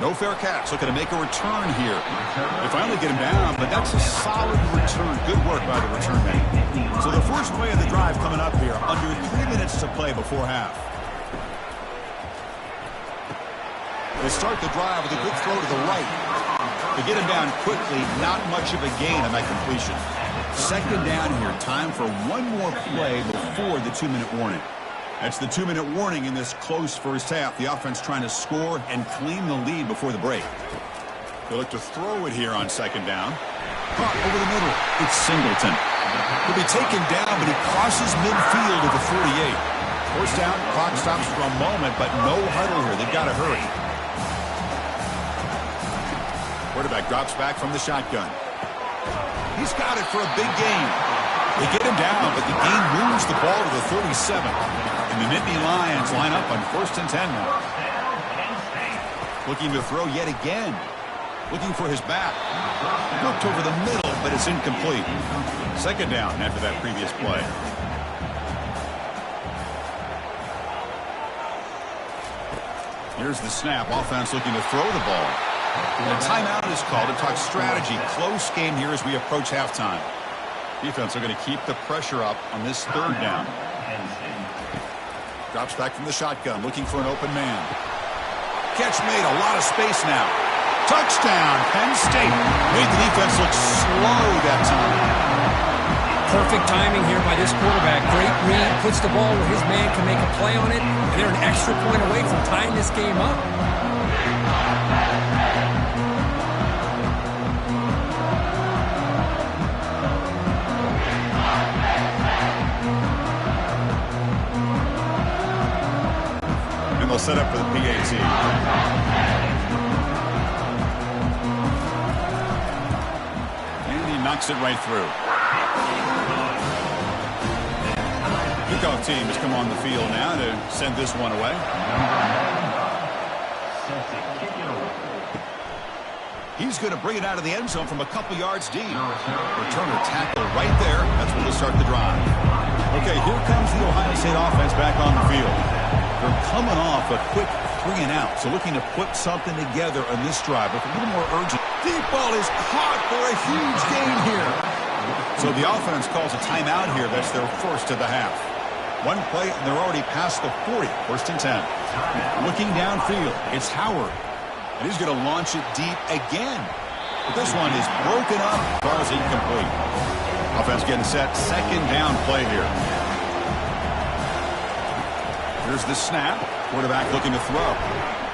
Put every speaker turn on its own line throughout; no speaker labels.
No fair catch. Looking to make a return here. They finally get him down, but that's a solid return. Good work by the return man. So the first play of the drive coming up here. Under 3 minutes to play before half. They start the drive with a good throw to the right. They get him down quickly. Not much of a gain on that completion. Second down here. Time for one more play before the 2-minute warning. That's the 2-minute warning in this close first half. The offense trying to score and claim the lead before the break. They look to throw it here on second down. Caught over the middle. It's Singleton. He'll be taken down, but he crosses midfield at the 48. First down, clock stops for a moment, but no huddle here. They've got to hurry. Quarterback drops back from the shotgun. He's got it for a big gain. They get him down, but the gain moves the ball to the 37. And the Nittany Lions line up on 1st and 10 now. Looking to throw yet again. Looking for his back. Looked over the middle, but it's incomplete. Second down after that previous play. Here's the snap. Offense looking to throw the ball. And a timeout is called to talk strategy. Close game here as we approach halftime. Defense are going to keep the pressure up on this third down. Drops back from the shotgun, looking for an open man. Catch made, a lot of space now. Touchdown, Penn State. Made the defense look slow that time.
Perfect timing here by this quarterback. Great read, puts the ball where his man can make a play on it. And they're an extra point away from tying this game up.
They'll set up for the PAT. And he knocks it right through. Kickoff team has come on the field now to send this one away. He's going to bring it out of the end zone from a couple yards deep. Returner tackle right there. That's where they'll start the drive. Okay, here comes the Ohio State offense back on the field. They're coming off a quick 3-and-out, so looking to put something together on this drive with a little more urgent. Deep ball is caught for a huge gain here. So the offense calls a timeout here. That's their first of the half. One play, and they're already past the 40. 1st and 10. Looking downfield, it's Howard. And he's going to launch it deep again. But this one is broken up. Ball's incomplete. Offense getting set. Second down play here. Here's the snap. Quarterback looking to throw.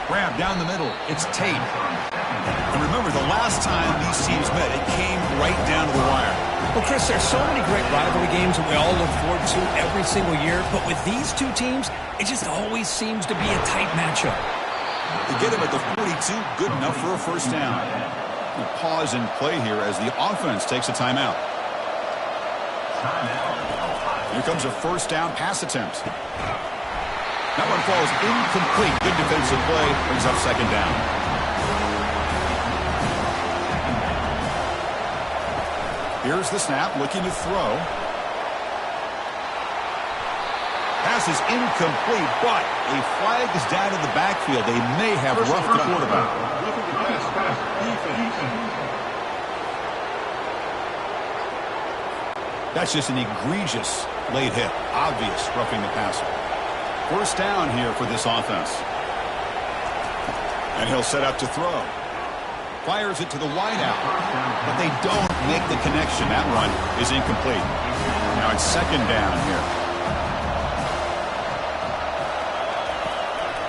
Grab down the middle. It's Tate. And remember, the last time these teams met, it came right down to the wire.
Well, Chris, there's so many great rivalry games that we all look forward to every single year. But with these two teams, it just always seems to be a tight matchup.
They get him at the 42. Good enough for a first down. A pause in play here as the offense takes a timeout. Here comes a first down pass attempt. That one falls incomplete. Good defensive play. Brings up second down. Here's the snap. Looking to throw. Pass is incomplete, but a flag is down in the backfield. They may have roughed the quarterback. That's just an egregious late hit. Obvious roughing the passer. First down here for this offense. And he'll set up to throw. Fires it to the wideout. But they don't make the connection. That one is incomplete. Now it's second down here.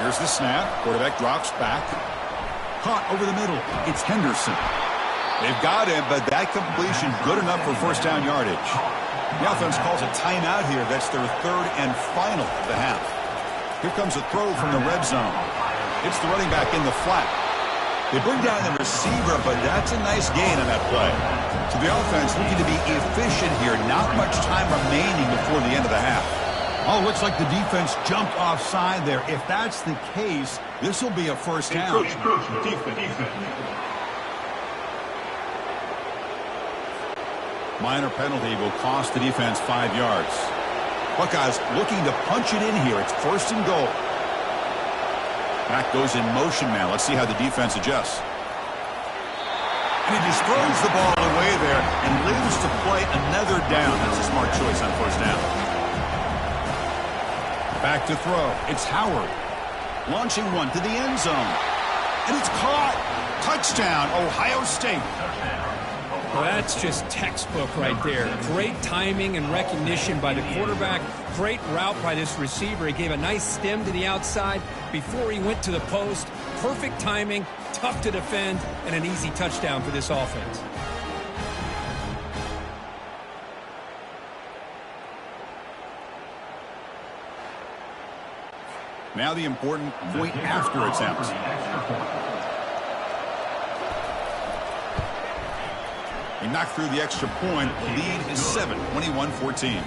Here's the snap. Quarterback drops back. Caught over the middle. It's Henderson. They've got him, but that completion good enough for first down yardage. The offense calls a timeout here. That's their third and final of the half. Here comes a throw from the red zone. It's the running back in the flat. They bring down the receiver, but that's a nice gain on that play. So the offense looking to be efficient here. Not much time remaining before the end of the half. Oh, looks like the defense jumped offside there. If that's the case, this will be a first down. Defense. Minor penalty will cost the defense 5 yards. Buckeyes looking to punch it in here. It's first and goal. Back goes in motion now. Let's see how the defense adjusts. And he just throws the ball away there and lives to play another down. That's a smart choice on first down. Back to throw. It's Howard. Launching one to the end zone. And it's caught. Touchdown, Ohio State.
Well, that's just textbook right there. Great timing and recognition by the quarterback. Great route by this receiver. He gave a nice stem to the outside before he went to the post. Perfect timing, tough to defend, and an easy touchdown for this offense.
Now the important point after attempt. He knocked through the extra point. Lead is 7, 21-14.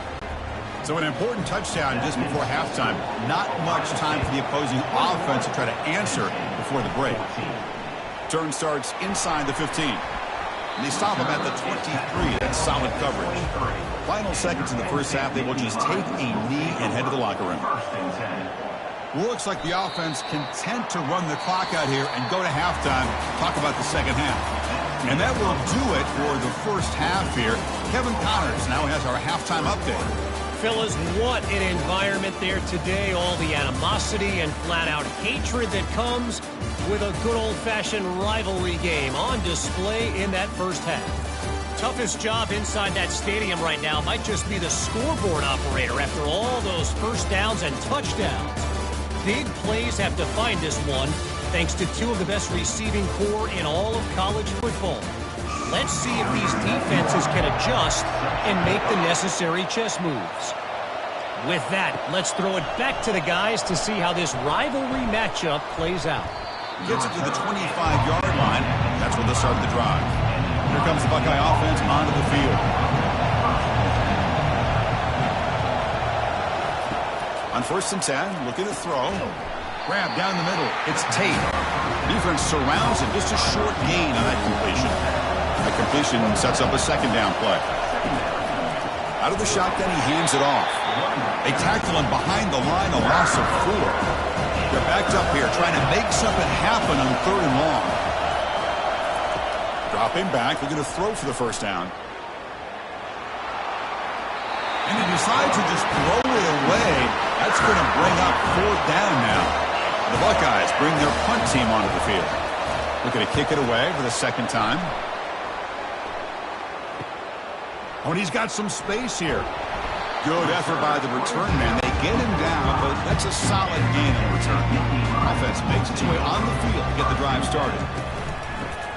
So an important touchdown just before halftime. Not much time for the opposing offense to try to answer before the break. Turn starts inside the 15. And they stop him at the 23. That's solid coverage. Final seconds in the first half, they will just take a knee and head to the locker room. Looks like the offense content to run the clock out here and go to halftime. Talk about the second half. And that will do it for the first half here. Kevin Connors now has our halftime update.
Fellas, what an environment there today. All the animosity and flat-out hatred that comes with a good old-fashioned rivalry game on display in that first half. Toughest job inside that stadium right now might just be the scoreboard operator after all those first downs and touchdowns. Big plays have defined this one, thanks to two of the best receiving core in all of college football. Let's see if these defenses can adjust and make the necessary chess moves. With that, let's throw it back to the guys to see how this rivalry matchup plays out.
Gets it to the 25-yard line. That's where they'll start the drive. Here comes the Buckeye offense onto the field. On 1st and 10, look at the throw. Grab down the middle. It's Tate. Defense surrounds him. Just a short gain on that completion. That completion sets up a second down play. Out of the shotgun, he hands it off. They tackle him behind the line, a loss of 4. They're backed up here, trying to make something happen on 3rd and long. Dropping back, they're going to throw for the first down. And he decides to just throw it away. That's going to bring up 4th down now. The Buckeyes bring their punt team onto the field. Looking to kick it away for the second time. Oh, and he's got some space here. Good effort by the return man. They get him down, but that's a solid gain in return. Offense makes its way on the field to get the drive started.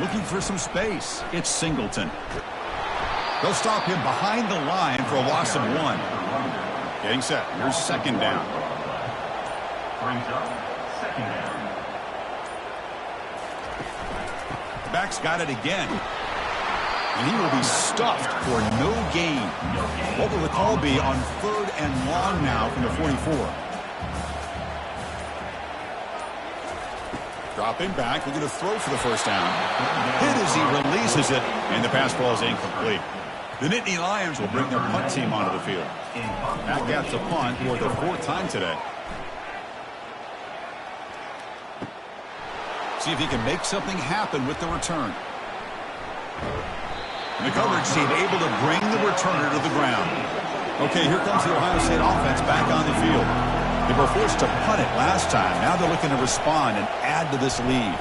Looking for some space. It's Singleton. They'll stop him behind the line for a loss of 1. Getting set. Here's second down. Back's got it again. And he will be stuffed for no gain. What will the call be on 3rd and long now from the 44? Dropping back. We're going to throw for the first down. Hit as he releases it, and the pass ball is incomplete. The Nittany Lions will bring their punt team onto the field. Back at the punt for the 4th time today. See if he can make something happen with the return. And the coverage team able to bring the returner to the ground. Okay, here comes the Ohio State offense back on the field. They were forced to punt it last time. Now they're looking to respond and add to this lead.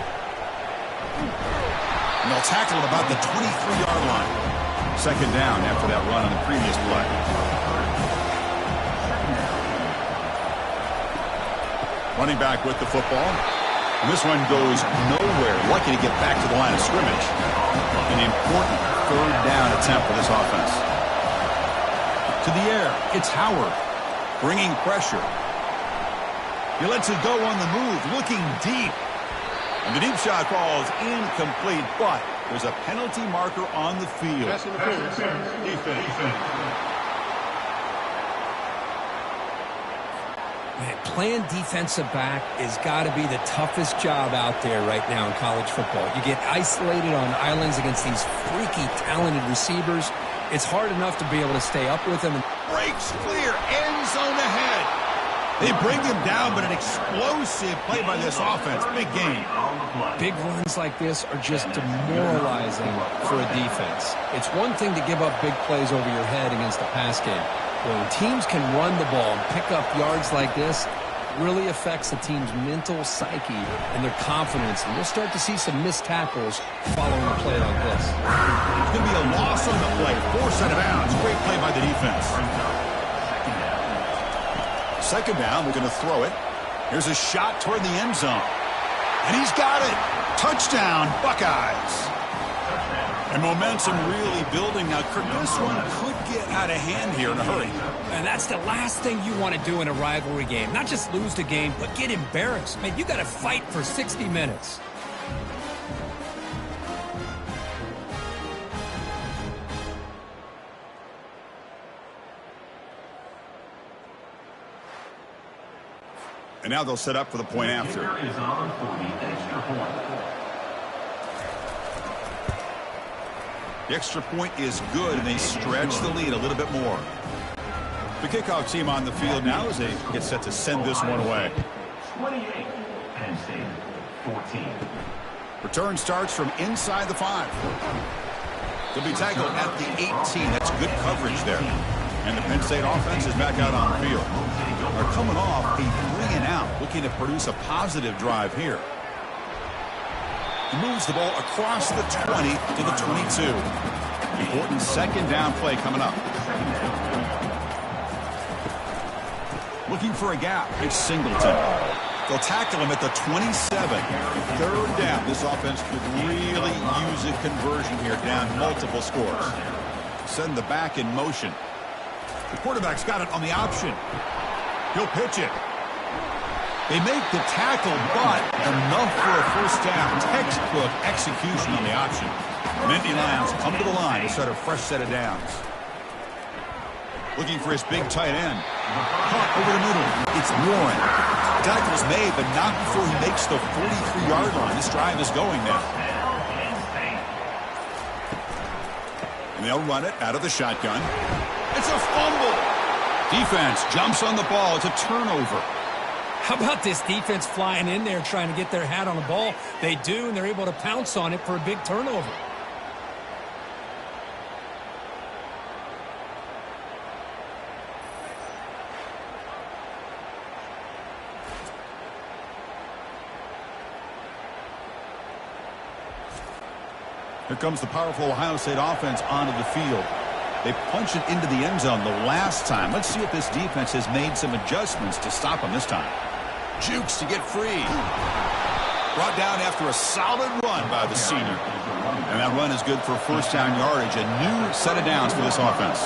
And they'll tackle it about the 23-yard line. Second down after that run on the previous play. Running back with the football. And this one goes nowhere. Lucky to get back to the line of scrimmage. An important 3rd down attempt for this offense. To the air, it's Howard. Bringing pressure. He lets it go on the move, looking deep. And the deep shot falls incomplete, but there's a penalty marker on the field.
Man, playing defensive back has got to be the toughest job out there right now in college football. You get isolated on islands against these freaky, talented receivers. It's hard enough to be able to stay up with them.
Breaks clear, end zone ahead. They bring him down, but an explosive play by this offense. Big game.
Big runs like this are just demoralizing for a defense. It's one thing to give up big plays over your head against the pass game. When teams can run the ball and pick up yards like this, really affects the team's mental psyche and their confidence. And we'll start to see some missed tackles following a play like this.
It's going to be a loss on the play. Forced out of bounds. Great play by the defense. Second down, we're going to throw it. Here's a shot toward the end zone. And he's got it. Touchdown, Buckeyes. And momentum really building now. This one could get out of hand here in a hurry.
And that's the last thing you want to do in a rivalry game. Not just lose the game, but get embarrassed. Man, you got to fight for 60 minutes.
And now they'll set up for the point after. The extra point is good, and they stretch the lead a little bit more. The kickoff team on the field now as they get set to send this one away.
28, Penn State, 14.
Return starts from inside the 5. They'll be tackled at the 18. That's good coverage there. And the Penn State offense is back out on the field. They're coming off a 3-and-out, looking to produce a positive drive here. He moves the ball across the 20 to the 22. Important second down play coming up. Looking for a gap. It's Singleton. They'll tackle him at the 27. Third down. This offense could really use a conversion here, down multiple scores. Send the back in motion. The quarterback's got it on the option. He'll pitch it. They make the tackle, but enough for a first down. Textbook execution on the option. Nittany Lions come to the line to start a fresh set of downs. Looking for his big tight end. Caught over the middle. It's Warren. Tackle's made, but not before he makes the 43-yard line. This drive is going now. And they'll run it out of the shotgun. It's a fumble. Defense jumps on the ball. It's a turnover.
How about this defense flying in there trying to get their hat on the ball? They do, and they're able to pounce on it for a big turnover.
Here comes the powerful Ohio State offense onto the field. They punch it into the end zone the last time. Let's see if this defense has made some adjustments to stop them this time. Jukes to get free. Brought down after a solid run by the senior. And that run is good for first down yardage. A new set of downs for this offense.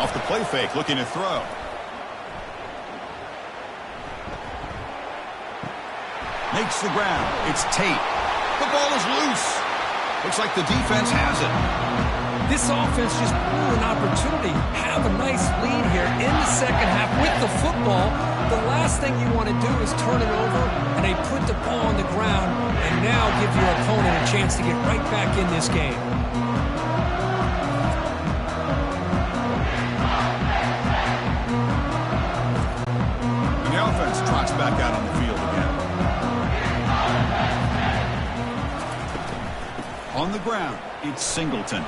Off the play fake, looking to throw. Makes the ground. It's Tate. The ball is loose. Looks like the defense has it.
This offense just blew an opportunity. Have a nice lead here in the second half with the football. The last thing you want to do is turn it over, and they put the ball on the ground and now give your opponent a chance to get right back in this game.
And the offense trots back out on the field again. On the ground, it's Singleton.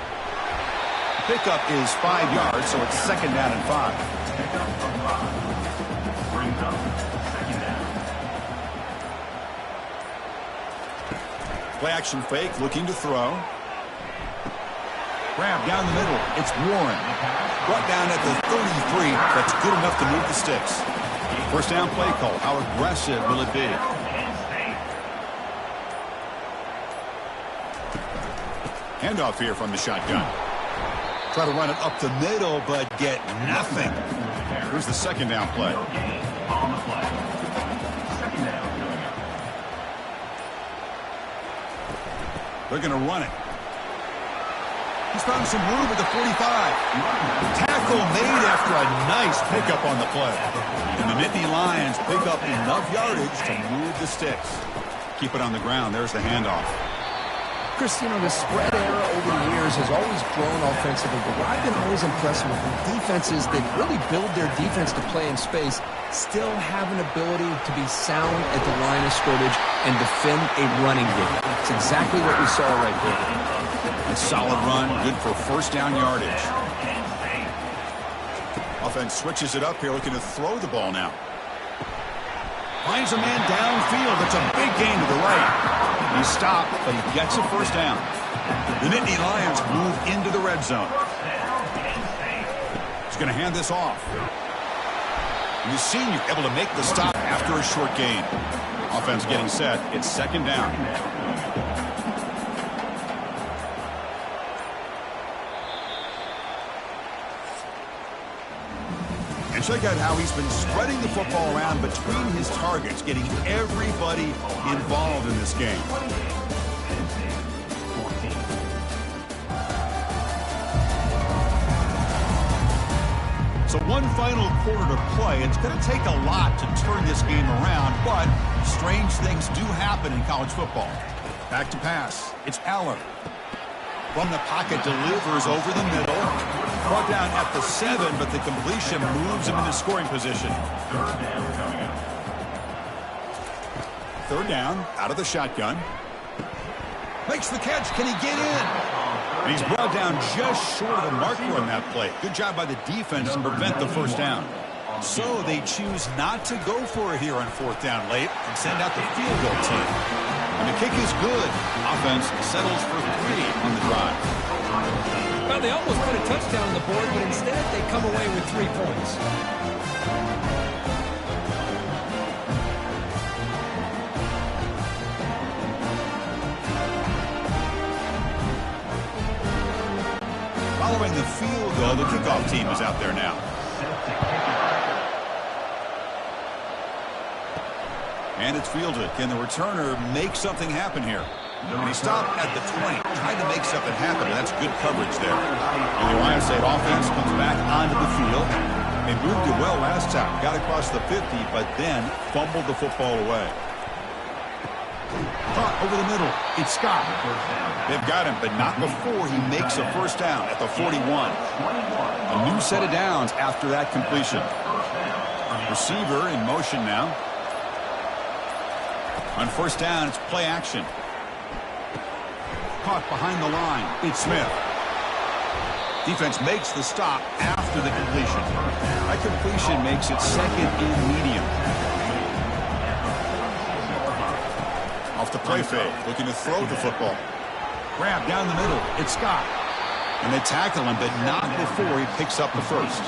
Pickup is 5 yards, so it's second down and 5. Play action fake, looking to throw. Grab down the middle. It's Warren. Brought down at the 33. That's good enough to move the sticks. First down play call. How aggressive will it be? Handoff here from the shotgun. Try to run it up the middle, but get nothing. Here's the second down play. They're going to run it. He's found some room at the 45. Tackle made after a nice pickup on the play. And the Nittany Lions pick up enough yardage to move the sticks. Keep it on the ground. There's the handoff.
Chris, you know, the spread era over the years has always grown offensively, but what I've been always impressed with defenses that really build their defense to play in space still have an ability to be sound at the line of scrimmage and defend a running game. It's exactly what we saw right there.
A solid run, good for first down yardage. Offense switches it up here, looking to throw the ball now. Finds a man downfield. It's a big gain to the right. He stopped, but he gets a first down. The Nittany Lions move into the red zone. He's going to hand this off. And the senior able to make the stop after a short gain. Offense getting set. It's second down. And check out how he's been spreading the football around between his targets, getting everybody involved in this game. So one final quarter to play. It's going to take a lot to turn this game around, but strange things do happen in college football. Back to pass. It's Aller. From the pocket, delivers over the middle. Brought down at the 7, but the completion moves him into scoring position. Third down, out of the shotgun. Makes the catch. Can he get in? And he's brought down just short of the marker on that play. Good job by the defense to prevent the first down. So they choose not to go for it here on fourth down late and send out the field goal team. And the kick is good. Offense settles for 3 on the drive.
Well, they almost put a touchdown on the board, but instead they come away with 3 points.
Following the field goal, the kickoff team is out there now. And it's fielded. Can the returner make something happen here? And he stopped at the 20, trying to make something happen, and that's good coverage there. And the Ohio State offense comes back onto the field. They moved it well last time, got across the 50, but then fumbled the football away. Caught over the middle. It's Scott. They've got him, but not before he makes a first down at the 41. A new set of downs after that completion. Receiver in motion now. On first down, it's play action. Caught behind the line. It's Smith. Defense makes the stop after the completion. That completion makes it second and medium. Off the play fake, looking to throw the football. Grab down the middle. It's Scott. And they tackle him, but not before he picks up the first.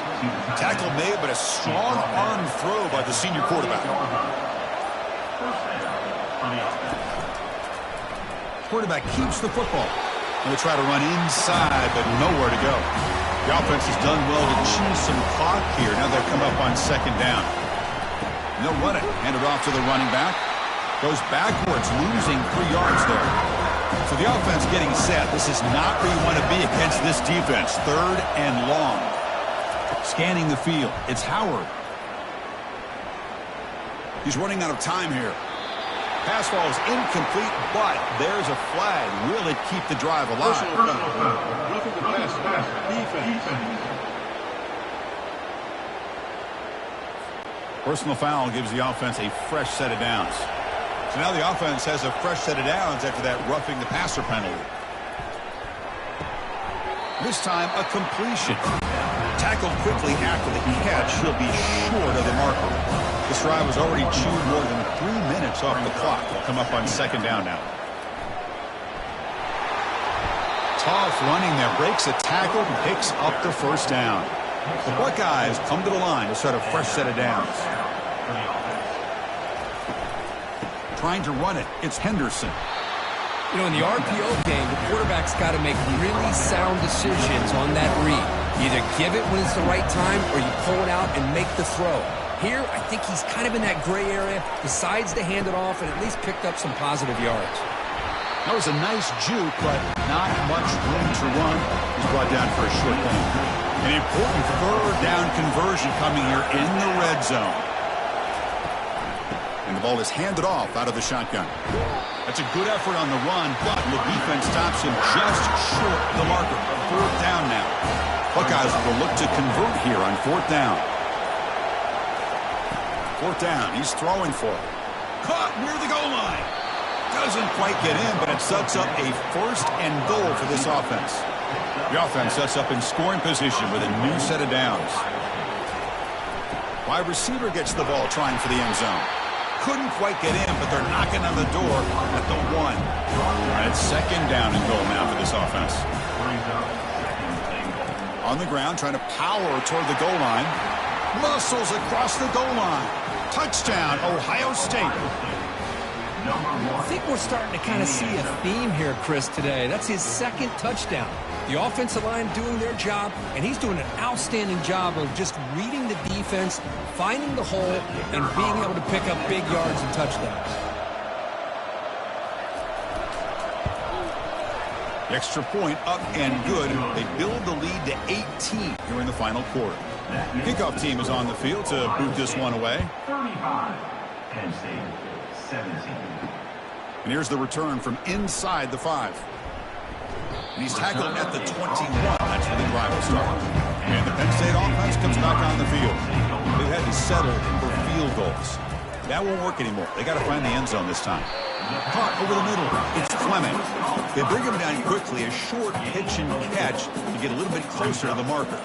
Tackle made, but a strong arm throw by the senior quarterback. Quarterback keeps the football. And they try to run inside, but nowhere to go. The offense has done well to chew some clock here. Now they'll come up on second down. And they'll run it. Hand it off to the running back. Goes backwards, losing 3 yards there. So the offense getting set. This is not where you want to be against this defense. Third and long. Scanning the field. It's Howard. He's running out of time here. Pass ball is incomplete, but there's a flag. Will it keep the drive alive? Personal foul gives the offense a fresh set of downs. So now the offense has a fresh set of downs after that roughing the passer penalty. This time, a completion. Tackled quickly after the catch. He'll be short of the marker. This drive was already chewed more than 3 minutes off the clock. They'll come up on second down now. Tough running there. Breaks a tackle and picks up the first down. The Buckeyes come to the line to start a fresh set of downs. Trying to run it. It's Henderson.
You know, in the RPO game, the quarterback's got to make really sound decisions on that read. Either give it when it's the right time or you pull it out and make the throw. Here, I think he's kind of in that gray area, decides to hand it off and at least picked up some positive yards.
That was a nice juke, but not much room to run. He's brought down for a short gain. An important third down conversion coming here in the red zone. And the ball is handed off out of the shotgun. That's a good effort on the run, but the defense stops him just short of the marker. 4th down now. Buckeyes will look to convert here on 4th down. 4th down. He's throwing for it. Caught near the goal line. Doesn't quite get in, but it sets up a 1st and goal for this offense. The offense sets up in scoring position with a new set of downs. Wide receiver gets the ball trying for the end zone. Couldn't quite get in, but they're knocking on the door at the 1. And it's 2nd down and goal now for this offense. On the ground, trying to power toward the goal line. Muscles across the goal line. Touchdown, Ohio State.
I think we're starting to kind of see a theme here, Chris, today. That's his 2nd touchdown. The offensive line doing their job, and he's doing an outstanding job of just reading the defense, finding the hole, and being able to pick up big yards and touchdowns.
The extra point up and good. They build the lead to 18 here in the final quarter. Kickoff team is on the field to boot this one away.
35. Penn State 17.
And here's the return from inside the 5. And he's tackled at the 21. That's where the drive will start. And the Penn State offense comes back on the field. They've had to settle for field goals. That won't work anymore. They got to find the end zone this time. Caught over the middle. It's Fleming. They bring him down quickly. A short pitch and catch to get a little bit closer to the marker.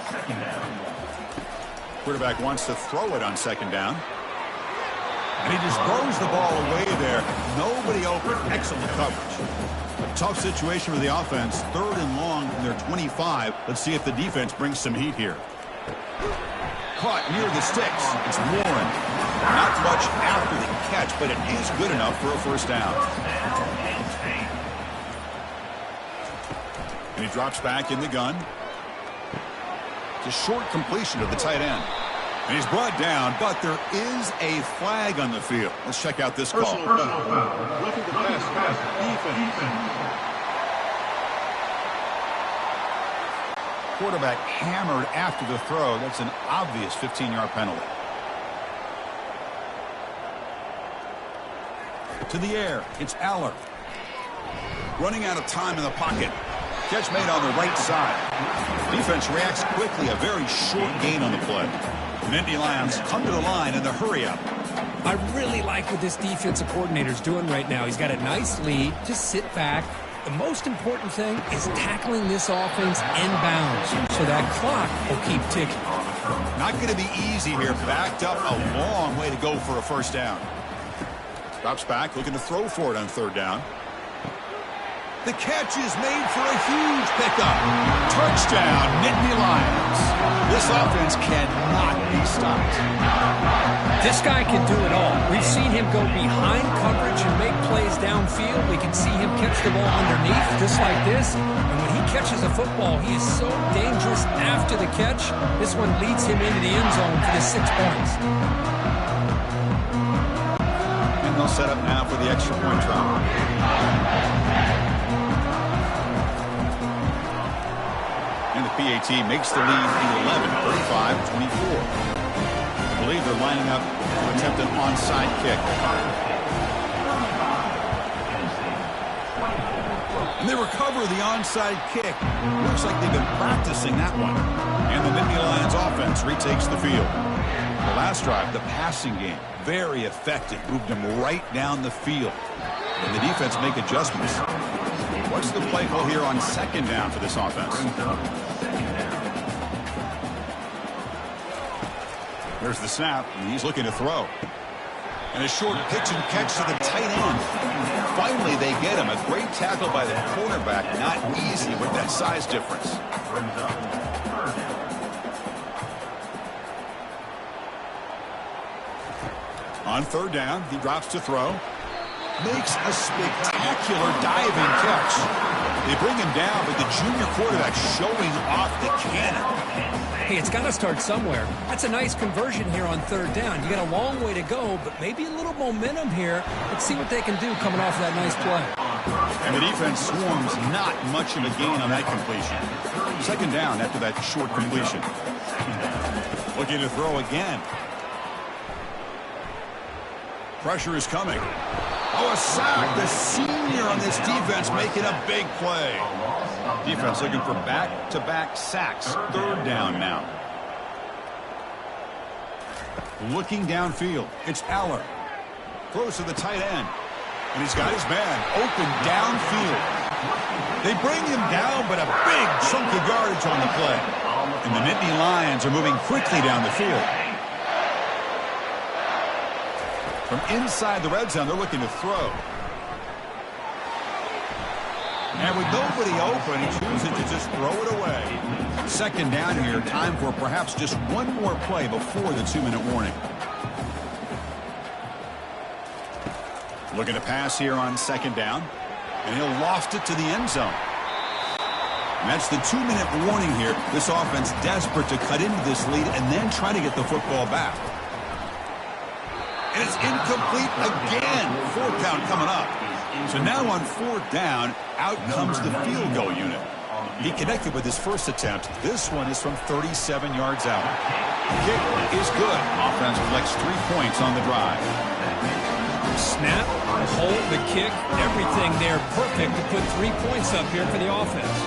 Quarterback wants to throw it on 2nd down. And he just throws the ball away there. Nobody open. Excellent coverage. A tough situation for the offense. 3rd and long from their 25. Let's see if the defense brings some heat here. Caught near the sticks. It's Warren. Not much after the catch, but it is good enough for a 1st down. And he drops back in the gun. It's a short completion to the tight end. And he's brought down, but there is a flag on the field. Let's check out this call.
Personal foul. Roughing the pass. Defense.
Quarterback hammered after the throw. That's an obvious 15-yard penalty. To the air, it's Aller. Running out of time in the pocket. Catch made on the right side. Defense reacts quickly. A very short gain on the play. Nittany Lions come to the line in the hurry-up.
I really like what this defensive coordinator's doing right now. He's got a nice lead. Just sit back. The most important thing is tackling this offense inbounds so that clock will keep ticking.
Not going to be easy here. Backed up a long way to go for a 1st down. Drops back, looking to throw for it on 3rd down. The catch is made for a huge pickup. Touchdown, Nittany Lions. This offense cannot be stopped.
This guy can do it all. We've seen him go behind coverage and make plays downfield. We can see him catch the ball underneath just like this. And when he catches a football, he is so dangerous after the catch. This one leads him into the end zone for the 6 points.
And they'll set up now for the extra point try. And the PAT makes the lead 11, 35-24. I believe they're lining up to attempt an onside kick. And they recover the onside kick. Looks like they've been practicing that one. And the Nittany Lions offense retakes the field. The last drive, the passing game, very effective. Moved them right down the field. And the defense make adjustments. What's the play call here on 2nd down for this offense? There's the snap, and he's looking to throw. And a short pitch and catch to the tight end. Finally, they get him. A great tackle by the cornerback. Not easy with that size difference. On 3rd down, he drops to throw. Makes a spectacular diving catch. They bring him down, but the junior quarterback showing off the cannon.
Hey, it's got to start somewhere. That's a nice conversion here on 3rd down. You got a long way to go, but maybe a little momentum here. Let's see what they can do coming off that nice play.
And the defense swarms not much of a gain on that completion. 2nd down after that short completion. Looking to throw again. Pressure is coming. Oh, a sack. The senior on this defense making a big play. Defense looking for back-to-back sacks. Third down now. Looking downfield. It's Aller. Close to the tight end. And he's got his man open downfield. They bring him down, but a big chunk of yardage on the play. And the Nittany Lions are moving quickly down the field. From inside the red zone, they're looking to throw. And with nobody open, he chooses to just throw it away. Second down here, time for perhaps just one more play before the 2-minute warning. Looking to pass here on second down. And he'll loft it to the end zone. And that's the 2-minute warning here. This offense desperate to cut into this lead and then try to get the football back. And it's incomplete again. Fourth down coming up. So now on fourth down, out comes the field goal unit. He connected with his first attempt. This one is from 37 yards out. Kick is good. Offense collects 3 points on the drive.
Snap, hold, the kick, everything there perfect to put 3 points up here for the offense.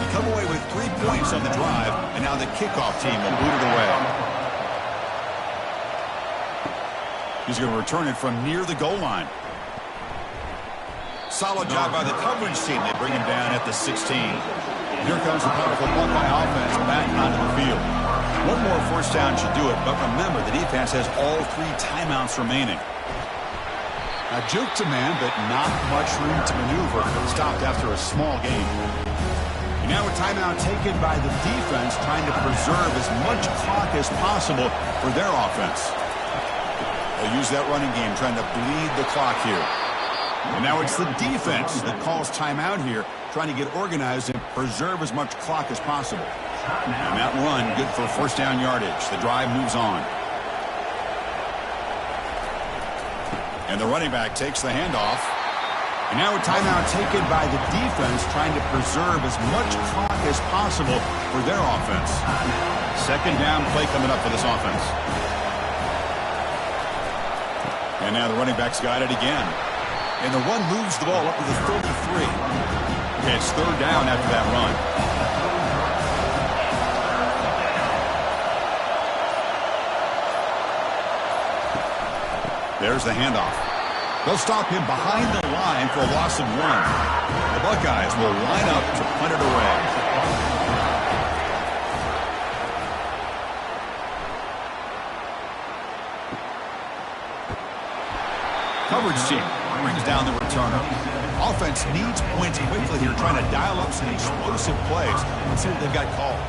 You come away with 3 points on the drive, and now the kickoff team will boot it away. He's going to return it from near the goal line. Solid job by the coverage team. They bring him down at the 16. Here comes the powerful Buckeye offense back onto the field. One more first down should do it, but remember, the defense has all 3 timeouts remaining. A juke to man, but not much room to maneuver. Stopped after a small gain. And now a timeout taken by the defense, trying to preserve as much clock as possible for their offense. They'll use that running game, trying to bleed the clock here. And now it's the defense that calls timeout here, trying to get organized and preserve as much clock as possible. And that run, good for first down yardage. The drive moves on. And the running back takes the handoff. And now a timeout taken by the defense, trying to preserve as much clock as possible for their offense. Second down play coming up for this offense. And now the running back's got it again. And the run moves the ball up to the 33. Okay, it's third down after that run. There's the handoff. They'll stop him behind the line for a loss of 1. The Buckeyes will line up to punt it away. Coverage team brings down the returner. Offense needs points quickly here, trying to dial up some explosive plays. Let's see what they've got called.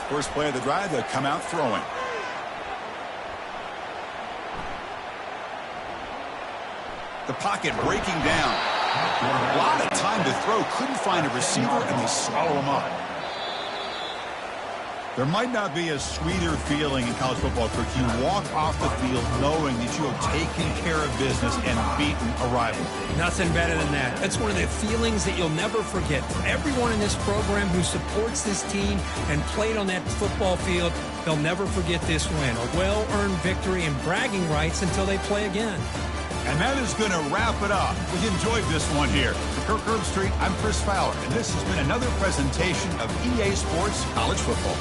First play of the drive, they'll come out throwing. The pocket breaking down. A lot of time to throw. Couldn't find a receiver, and they swallow him up. There might not be a sweeter feeling in college football, Kirk. You walk off the field knowing that you have taken care of business and beaten a rival.
Nothing better than that. That's one of the feelings that you'll never forget. For everyone in this program who supports this team and played on that football field, they'll never forget this win. A well-earned victory and bragging rights until they play again.
And that is going to wrap it up. We enjoyed this one here. For Kirk Herbstreit, I'm Chris Fowler, and this has been another presentation of EA Sports College Football.